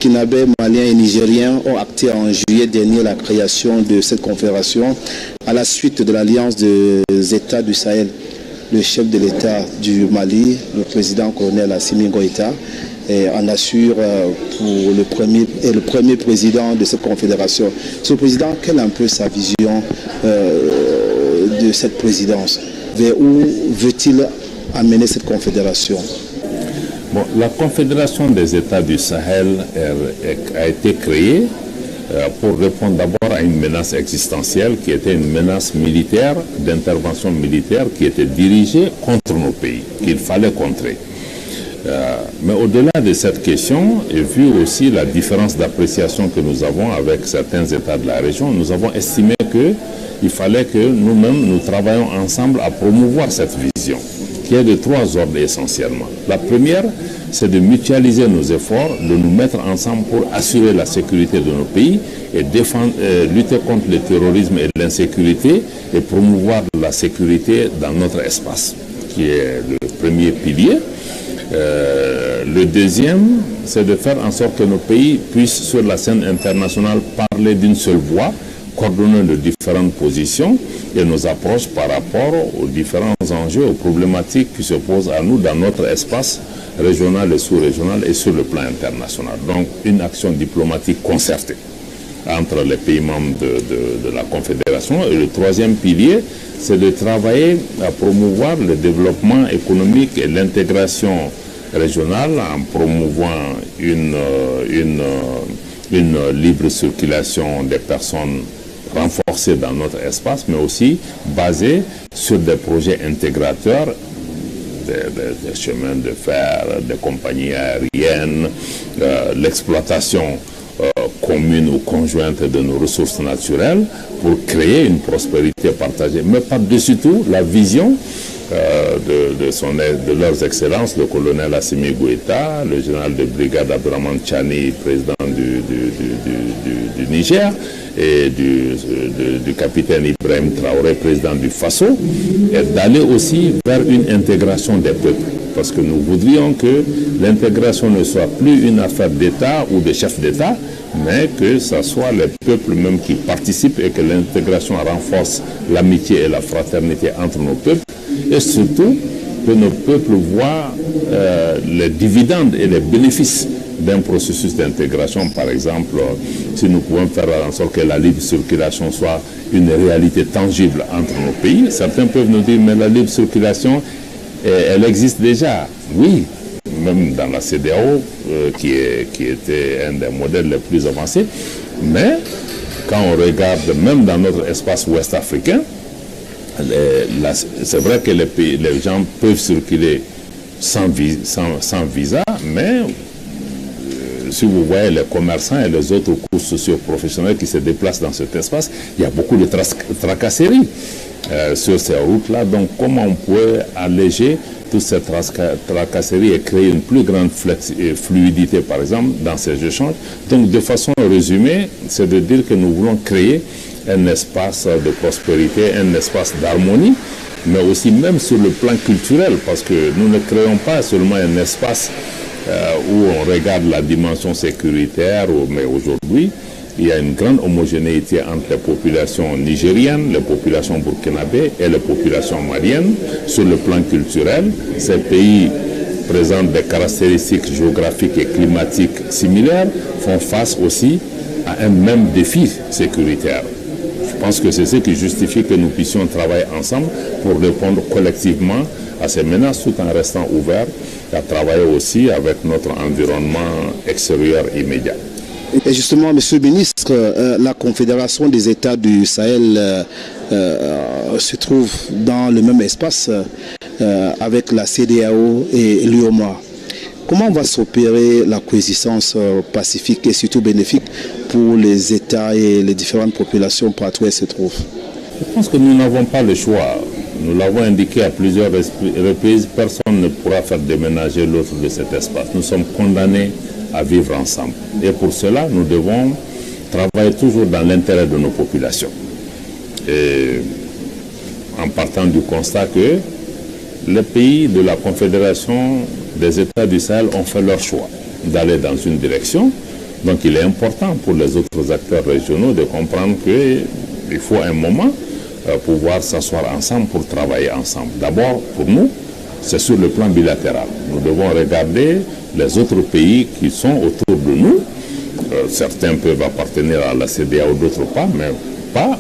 Burkinabés, Maliens et Nigériens ont acté en juillet dernier la création de cette confédération à la suite de l'alliance des États du Sahel. Le chef de l'État du Mali, le président colonel Assimi Goïta, en assure pour le premier président de cette confédération. Ce président, quelle est un peu sa vision de cette présidence? Vers où veut-il amener cette confédération? Bon, la Confédération des États du Sahel a été créée pour répondre d'abord à une menace existentielle qui était une menace militaire, d'intervention militaire qui était dirigée contre nos pays, qu'il fallait contrer. Mais au-delà de cette question, et vu aussi la différence d'appréciation que nous avons avec certains États de la région, nous avons estimé qu'il fallait que nous-mêmes nous travaillions ensemble à promouvoir cette vision, qui est de trois ordres essentiellement. La première, c'est de mutualiser nos efforts, de nous mettre ensemble pour assurer la sécurité de nos pays et lutter contre le terrorisme et l'insécurité et promouvoir la sécurité dans notre espace, qui est le premier pilier. Le deuxième, c'est de faire en sorte que nos pays puissent sur la scène internationale parler d'une seule voix, coordonner de différentes positions et nos approches par rapport aux différents enjeux, aux problématiques qui se posent à nous dans notre espace régional et sous-régional et sur le plan international. Donc une action diplomatique concertée entre les pays membres de la Confédération. Et le troisième pilier, c'est de travailler à promouvoir le développement économique et l'intégration régionale en promouvant une libre circulation des personnes renforcée dans notre espace, mais aussi basée sur des projets intégrateurs, des chemins de fer, des compagnies aériennes, l'exploitation commune ou conjointe de nos ressources naturelles pour créer une prospérité partagée. Mais par-dessus tout, la vision de leurs excellences, le colonel Assimi Goïta, le général de brigade Abdourahmane Tchani, président du Niger, et du capitaine Ibrahim Traoré, président du Faso, et d'aller aussi vers une intégration des peuples. Parce que nous voudrions que l'intégration ne soit plus une affaire d'État ou de chefs d'État, mais que ce soit les peuples même qui participent et que l'intégration renforce l'amitié et la fraternité entre nos peuples. Et surtout, que nos peuples voient les dividendes et les bénéfices d'un processus d'intégration. Par exemple, si nous pouvons faire en sorte que la libre circulation soit une réalité tangible entre nos pays, certains peuvent nous dire, mais la libre circulation, elle existe déjà. Oui, même dans la CEDEAO, qui était un des modèles les plus avancés. Mais quand on regarde, même dans notre espace ouest africain, c'est vrai que les gens peuvent circuler sans visa, mais si vous voyez les commerçants et les autres cours socio-professionnels qui se déplacent dans cet espace, il y a beaucoup de tracasseries sur ces routes-là. Donc comment on pourrait alléger toutes ces tracasseries et créer une plus grande fluidité, par exemple, dans ces échanges? Donc de façon résumée, c'est de dire que nous voulons créer un espace de prospérité, un espace d'harmonie, mais aussi même sur le plan culturel, parce que nous ne créons pas seulement un espace où on regarde la dimension sécuritaire, mais aujourd'hui, il y a une grande homogénéité entre les populations nigériennes, les populations burkinabées et les populations maliennes sur le plan culturel. Ces pays présentent des caractéristiques géographiques et climatiques similaires, font face aussi à un même défi sécuritaire. Je pense que c'est ce qui justifie que nous puissions travailler ensemble pour répondre collectivement à ces menaces tout en restant ouverts à travailler aussi avec notre environnement extérieur immédiat. Et justement, Monsieur le ministre, la Confédération des États du Sahel se trouve dans le même espace avec la CEDEAO et l'UEMOA. Comment va s'opérer la coexistence pacifique et surtout bénéfique pour les États et les différentes populations partout où elles se trouvent? Je pense que nous n'avons pas le choix. Nous l'avons indiqué à plusieurs reprises, personne ne pourra faire déménager l'autre de cet espace. Nous sommes condamnés à vivre ensemble. Et pour cela, nous devons travailler toujours dans l'intérêt de nos populations. Et en partant du constat que les pays de la Confédération des États du Sahel ont fait leur choix d'aller dans une direction, Donc il est important pour les autres acteurs régionaux de comprendre qu'il faut un moment pouvoir s'asseoir ensemble pour travailler ensemble. D'abord, pour nous, c'est sur le plan bilatéral. Nous devons regarder les autres pays qui sont autour de nous. Certains peuvent appartenir à la CEDEAO, d'autres pas,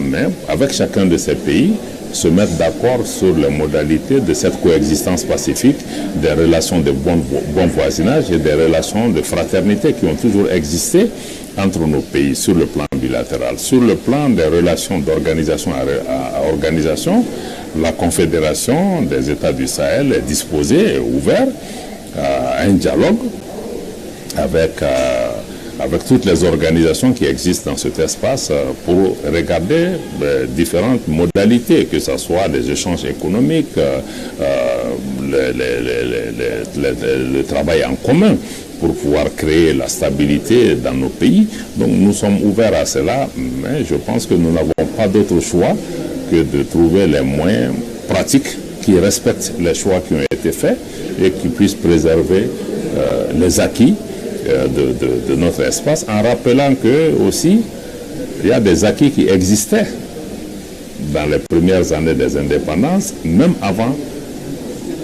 mais avec chacun de ces pays, se mettre d'accord sur les modalités de cette coexistence pacifique, des relations de bon voisinage et des relations de fraternité qui ont toujours existé entre nos pays sur le plan bilatéral. Sur le plan des relations d'organisation à organisation, la Confédération des États du Sahel est disposée et ouverte à un dialogue avec toutes les organisations qui existent dans cet espace pour regarder différentes modalités, que ce soit les échanges économiques, le travail en commun pour pouvoir créer la stabilité dans nos pays. Donc nous sommes ouverts à cela, mais je pense que nous n'avons pas d'autre choix que de trouver les moyens pratiques qui respectent les choix qui ont été faits et qui puissent préserver les acquis de notre espace, en rappelant que aussi il y a des acquis qui existaient dans les premières années des indépendances, même avant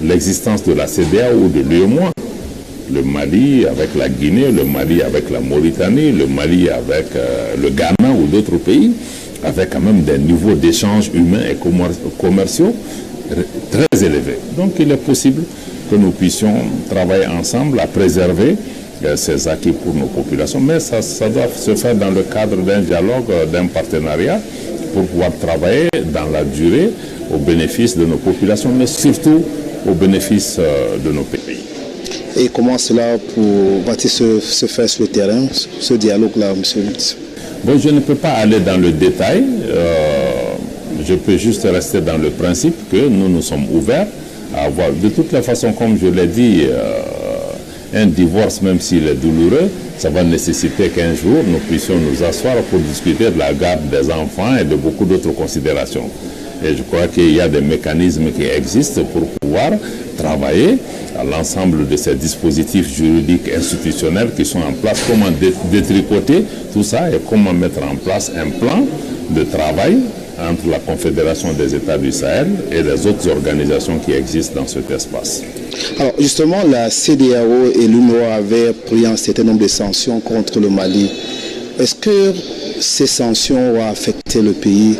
l'existence de la CEDEAO ou de l'UEMOA. Le Mali avec la Guinée, le Mali avec la Mauritanie, le Mali avec le Ghana ou d'autres pays, avec quand même des niveaux d'échanges humains et commerciaux très élevés. Donc il est possible que nous puissions travailler ensemble à préserver ces acquis pour nos populations, mais ça doit se faire dans le cadre d'un dialogue, d'un partenariat, pour pouvoir travailler dans la durée au bénéfice de nos populations, mais surtout au bénéfice de nos pays. Et comment cela va-t-il se faire sur le terrain, ce dialogue-là, monsieur le ministre? Bon, je ne peux pas aller dans le détail, je peux juste rester dans le principe que nous sommes ouverts à avoir, de toutes les façons, comme je l'ai dit, un divorce, même s'il est douloureux, ça va nécessiter qu'un jour nous puissions nous asseoir pour discuter de la garde des enfants et de beaucoup d'autres considérations. Et je crois qu'il y a des mécanismes qui existent pour pouvoir travailler à l'ensemble de ces dispositifs juridiques institutionnels qui sont en place, comment détricoter tout ça et comment mettre en place un plan de travail entre la Confédération des États du Sahel et les autres organisations qui existent dans cet espace. Alors justement, la CEDEAO et l'UNOA avaient pris un certain nombre de sanctions contre le Mali. Est-ce que ces sanctions ont affecté le pays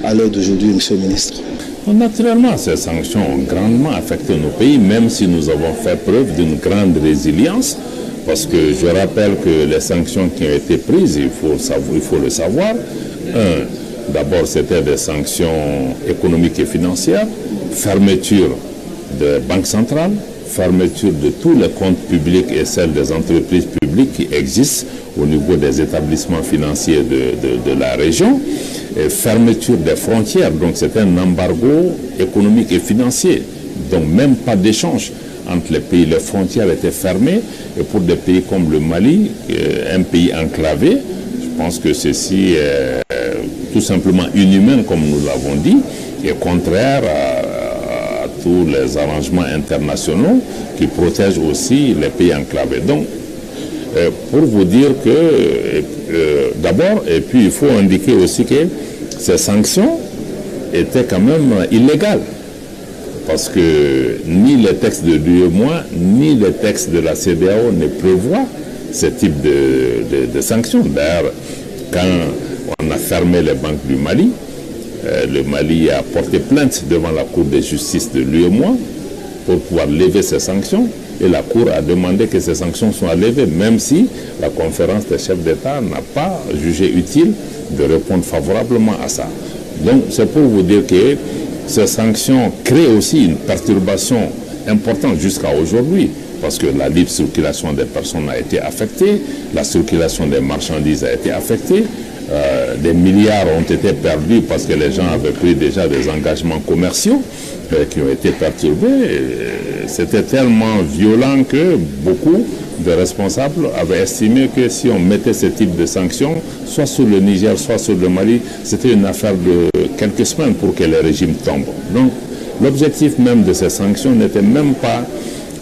à l'heure d'aujourd'hui, monsieur le ministre? Naturellement, ces sanctions ont grandement affecté nos pays, même si nous avons fait preuve d'une grande résilience, parce que je rappelle que les sanctions qui ont été prises, il faut le savoir, d'abord c'était des sanctions économiques et financières, fermeture de banques centrales, fermeture de tous les comptes publics et celles des entreprises publiques qui existent au niveau des établissements financiers de la région, et fermeture des frontières. Donc c'est un embargo économique et financier, donc même pas d'échange entre les pays. Les frontières étaient fermées, et pour des pays comme le Mali, un pays enclavé, je pense que ceci est tout simplement inhumain, comme nous l'avons dit, et contraire à tous les arrangements internationaux qui protègent aussi les pays enclavés. Donc, pour vous dire que, d'abord, et puis il faut indiquer aussi que ces sanctions étaient quand même illégales, parce que ni les textes de l'UEMOA, ni les textes de la CEDEAO ne prévoient ce type de sanctions. D'ailleurs, quand on a fermé les banques du Mali, le Mali a porté plainte devant la Cour de justice de l'UEMOA pour pouvoir lever ces sanctions, et la Cour a demandé que ces sanctions soient levées, même si la conférence des chefs d'État n'a pas jugé utile de répondre favorablement à ça. Donc c'est pour vous dire que ces sanctions créent aussi une perturbation importante jusqu'à aujourd'hui, parce que la libre circulation des personnes a été affectée, la circulation des marchandises a été affectée, des milliards ont été perdus parce que les gens avaient pris déjà des engagements commerciaux qui ont été perturbés. C'était tellement violent que beaucoup de responsables avaient estimé que si on mettait ce type de sanctions, soit sur le Niger, soit sur le Mali, c'était une affaire de quelques semaines pour que les régimes tombent. Donc l'objectif même de ces sanctions n'était même pas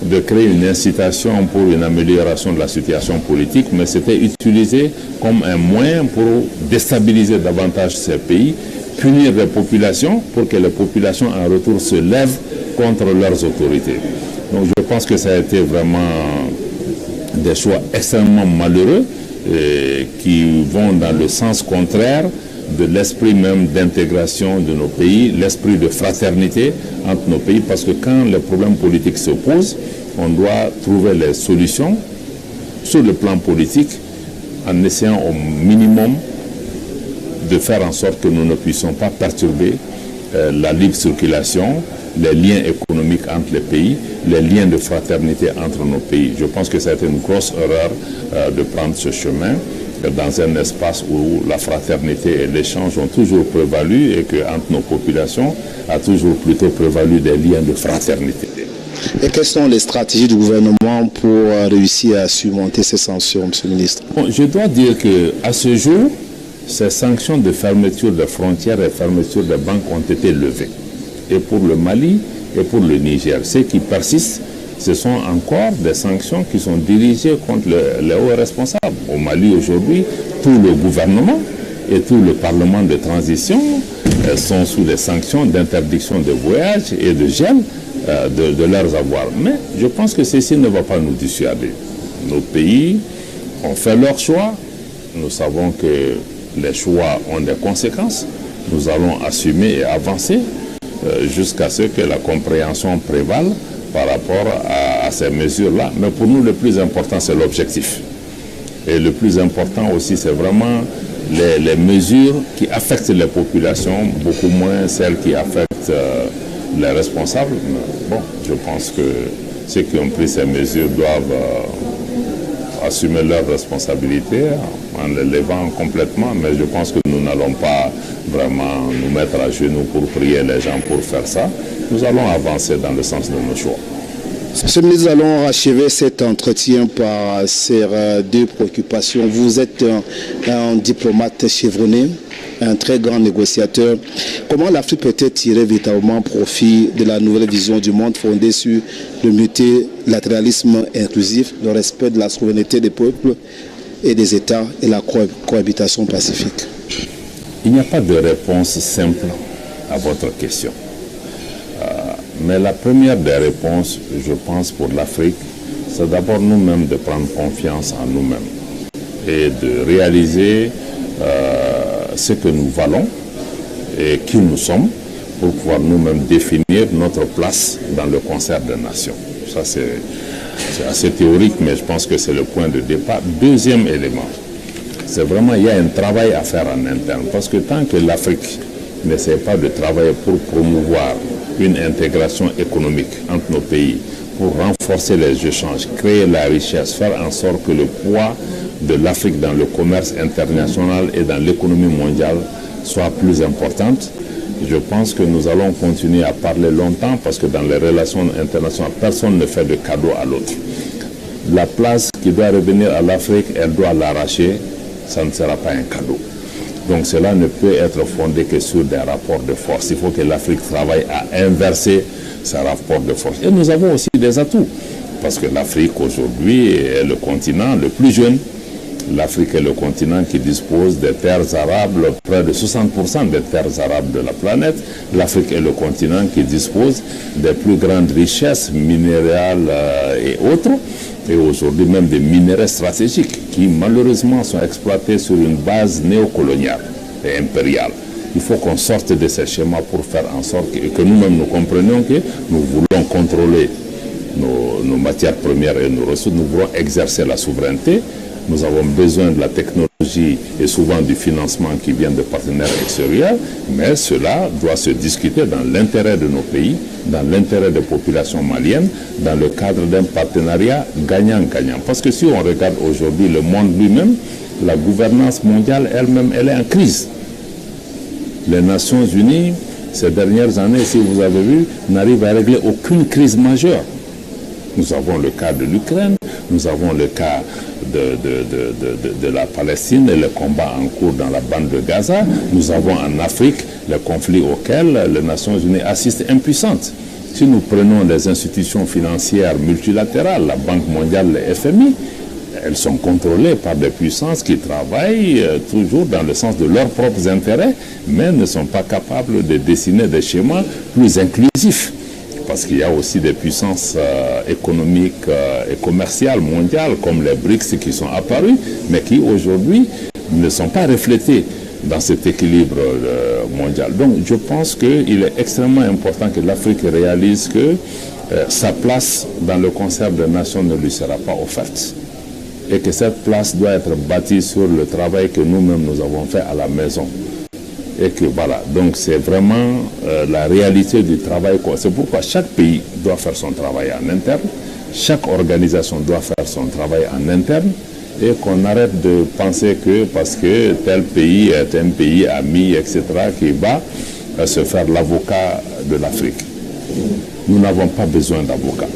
de créer une incitation pour une amélioration de la situation politique, mais c'était utilisé comme un moyen pour déstabiliser davantage ces pays, punir les populations pour que les populations en retour se lèvent contre leurs autorités. Donc je pense que ça a été vraiment des choix extrêmement malheureux qui vont dans le sens contraire de l'esprit même d'intégration de nos pays, l'esprit de fraternité entre nos pays, parce que quand les problèmes politiques se posent, on doit trouver les solutions sur le plan politique en essayant au minimum de faire en sorte que nous ne puissions pas perturber la libre circulation, les liens économiques entre les pays, les liens de fraternité entre nos pays. Je pense que ça a été une grosse erreur de prendre ce chemin dans un espace où la fraternité et l'échange ont toujours prévalu et que entre nos populations a toujours plutôt prévalu des liens de fraternité. Et quelles sont les stratégies du gouvernement pour réussir à surmonter ces sanctions, M. le ministre? Bon, je dois dire qu'à ce jour, ces sanctions de fermeture des frontières et fermeture des banques ont été levées. Et pour le Mali et pour le Niger, ce qui persiste, ce sont encore des sanctions qui sont dirigées contre les hauts responsables. Au Mali aujourd'hui, tout le gouvernement et tout le Parlement de transition sont sous les sanctions d'interdiction de voyage et de gel de leurs avoirs. Mais je pense que ceci ne va pas nous dissuader. Nos pays ont fait leur choix. Nous savons que les choix ont des conséquences. Nous allons assumer et avancer jusqu'à ce que la compréhension prévale par rapport à ces mesures-là. Mais pour nous, le plus important, c'est l'objectif. Et le plus important aussi, c'est vraiment les mesures qui affectent les populations, beaucoup moins celles qui affectent les responsables. Mais bon, je pense que ceux qui ont pris ces mesures doivent assumer leurs responsabilités en les levant complètement, mais je pense que nous n'allons pas vraiment nous mettre à genoux pour prier les gens pour faire ça. Nous allons avancer dans le sens de nos choix. Monsieur le ministre, nous allons achever cet entretien par ces deux préoccupations. Vous êtes un diplomate chevronné, un très grand négociateur. Comment l'Afrique peut-elle tirer véritablement profit de la nouvelle vision du monde fondée sur le multilatéralisme inclusif, le respect de la souveraineté des peuples et des États et la cohabitation pacifique? Il n'y a pas de réponse simple à votre question. Mais la première des réponses, je pense, pour l'Afrique, c'est d'abord nous-mêmes de prendre confiance en nous-mêmes et de réaliser ce que nous valons et qui nous sommes pour pouvoir nous-mêmes définir notre place dans le concert des nations. Ça, c'est assez théorique, mais je pense que c'est le point de départ. Deuxième élément, c'est vraiment, il y a un travail à faire en interne, parce que tant que l'Afrique n'essaie pas de travailler pour promouvoir une intégration économique entre nos pays, pour renforcer les échanges, créer la richesse, faire en sorte que le poids de l'Afrique dans le commerce international et dans l'économie mondiale soit plus importante, je pense que nous allons continuer à parler longtemps, parce que dans les relations internationales, personne ne fait de cadeau à l'autre. La place qui doit revenir à l'Afrique, elle doit l'arracher, ça ne sera pas un cadeau. Donc cela ne peut être fondé que sur des rapports de force. Il faut que l'Afrique travaille à inverser ces rapports de force. Et nous avons aussi des atouts, parce que l'Afrique aujourd'hui est le continent le plus jeune. L'Afrique est le continent qui dispose des terres arables, près de 60% des terres arables de la planète. L'Afrique est le continent qui dispose des plus grandes richesses minérales et autres. Et aujourd'hui même des minéraux stratégiques qui malheureusement sont exploités sur une base néocoloniale et impériale. Il faut qu'on sorte de ces schémas pour faire en sorte que nous-mêmes nous comprenions que nous voulons contrôler nos matières premières et nos ressources, nous voulons exercer la souveraineté. Nous avons besoin de la technologie et souvent du financement qui vient de partenaires extérieurs, mais cela doit se discuter dans l'intérêt de nos pays, dans l'intérêt des populations maliennes, dans le cadre d'un partenariat gagnant-gagnant. Parce que si on regarde aujourd'hui le monde lui-même, la gouvernance mondiale elle-même, elle est en crise. Les Nations Unies, ces dernières années, si vous avez vu, n'arrivent à régler aucune crise majeure. Nous avons le cas de l'Ukraine, nous avons le cas de la Palestine et les combats en cours dans la bande de Gaza. Nous avons en Afrique les conflits auxquels les Nations Unies assistent impuissantes. Si nous prenons les institutions financières multilatérales, la Banque mondiale, le FMI, elles sont contrôlées par des puissances qui travaillent toujours dans le sens de leurs propres intérêts, mais ne sont pas capables de dessiner des schémas plus inclusifs. Parce qu'il y a aussi des puissances économiques et commerciales mondiales, comme les BRICS qui sont apparues, mais qui aujourd'hui ne sont pas reflétées dans cet équilibre mondial. Donc je pense qu'il est extrêmement important que l'Afrique réalise que sa place dans le concert des nations ne lui sera pas offerte. Et que cette place doit être bâtie sur le travail que nous-mêmes nous avons fait à la maison. Et que voilà, donc c'est vraiment la réalité du travail. C'est pourquoi chaque pays doit faire son travail en interne, chaque organisation doit faire son travail en interne, et qu'on arrête de penser que parce que tel pays est un pays ami, etc., qui va se faire l'avocat de l'Afrique. Nous n'avons pas besoin d'avocats.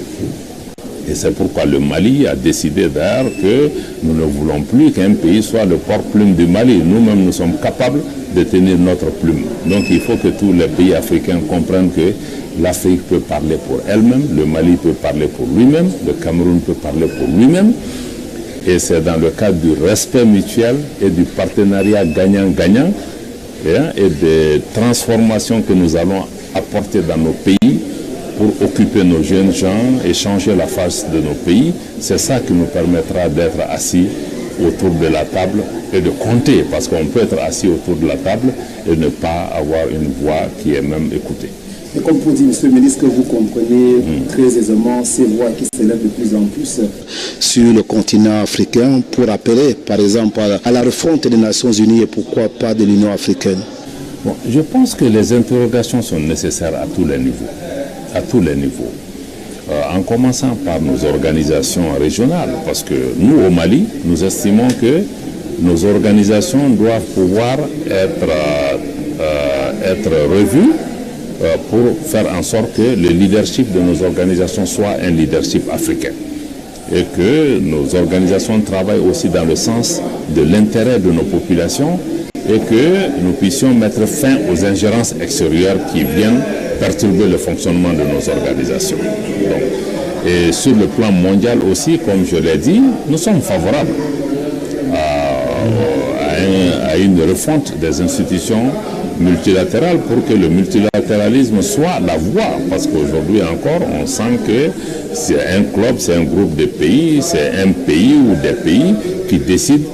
Et c'est pourquoi le Mali a décidé d'ailleurs que nous ne voulons plus qu'un pays soit le porte-plume du Mali. Nous-mêmes, nous sommes capables de tenir notre plume. Donc il faut que tous les pays africains comprennent que l'Afrique peut parler pour elle-même, le Mali peut parler pour lui-même, le Cameroun peut parler pour lui-même. Et c'est dans le cadre du respect mutuel et du partenariat gagnant-gagnant et des transformations que nous allons apporter dans nos pays pour occuper nos jeunes gens et changer la face de nos pays. C'est ça qui nous permettra d'être assis autour de la table et de compter, parce qu'on peut être assis autour de la table et ne pas avoir une voix qui est même écoutée. Et comme vous dites, Monsieur le ministre, que vous comprenez très aisément ces voix qui s'élèvent de plus en plus sur le continent africain pour appeler, par exemple, à la refonte des Nations Unies et pourquoi pas de l'Union africaine. Bon, je pense que les interrogations sont nécessaires à tous les niveaux. À tous les niveaux. En commençant par nos organisations régionales, parce que nous, au Mali, nous estimons que nos organisations doivent pouvoir être revues pour faire en sorte que le leadership de nos organisations soit un leadership africain. Et que nos organisations travaillent aussi dans le sens de l'intérêt de nos populations et que nous puissions mettre fin aux ingérences extérieures qui viennent perturber le fonctionnement de nos organisations. Donc, et sur le plan mondial aussi, comme je l'ai dit, nous sommes favorables à une refonte des institutions multilatérales pour que le multilatéralisme soit la voie. Parce qu'aujourd'hui encore, on sent que c'est un club, c'est un groupe de pays, c'est un pays ou des pays qui décident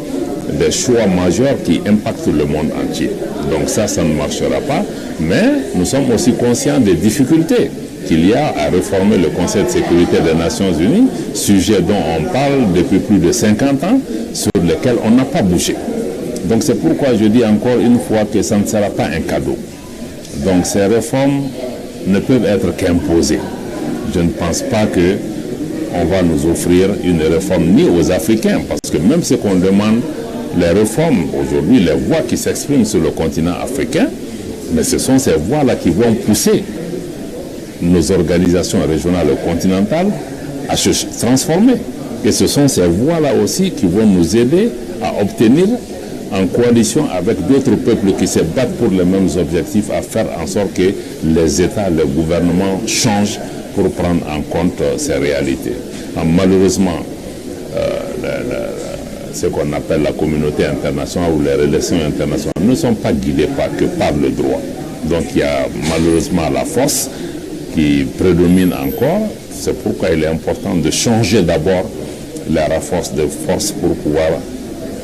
des choix majeurs qui impactent le monde entier. Donc ça ne marchera pas. Mais nous sommes aussi conscients des difficultés qu'il y a à réformer le Conseil de sécurité des Nations Unies, sujet dont on parle depuis plus de 50 ans, sur lequel on n'a pas bougé. Donc c'est pourquoi je dis encore une fois que ça ne sera pas un cadeau. Donc ces réformes ne peuvent être qu'imposées. Je ne pense pas qu'on va nous offrir une réforme ni aux Africains, parce que même ce qu'on demande, les réformes, aujourd'hui, les voix qui s'expriment sur le continent africain, mais ce sont ces voix-là qui vont pousser nos organisations régionales et continentales à se transformer. Et ce sont ces voix-là aussi qui vont nous aider à obtenir, en coalition avec d'autres peuples qui se battent pour les mêmes objectifs, à faire en sorte que les États, les gouvernements changent pour prendre en compte ces réalités. Malheureusement, ce qu'on appelle la communauté internationale ou les relations internationales ne sont pas guidées par le droit. Donc il y a malheureusement la force qui prédomine encore. C'est pourquoi il est important de changer d'abord les rapports de force pour pouvoir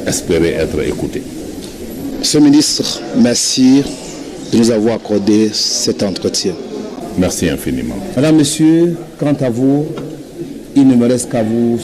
espérer être écouté. Monsieur le ministre, merci de nous avoir accordé cet entretien. Merci infiniment. Madame, Monsieur, quant à vous, il ne me reste qu'à vous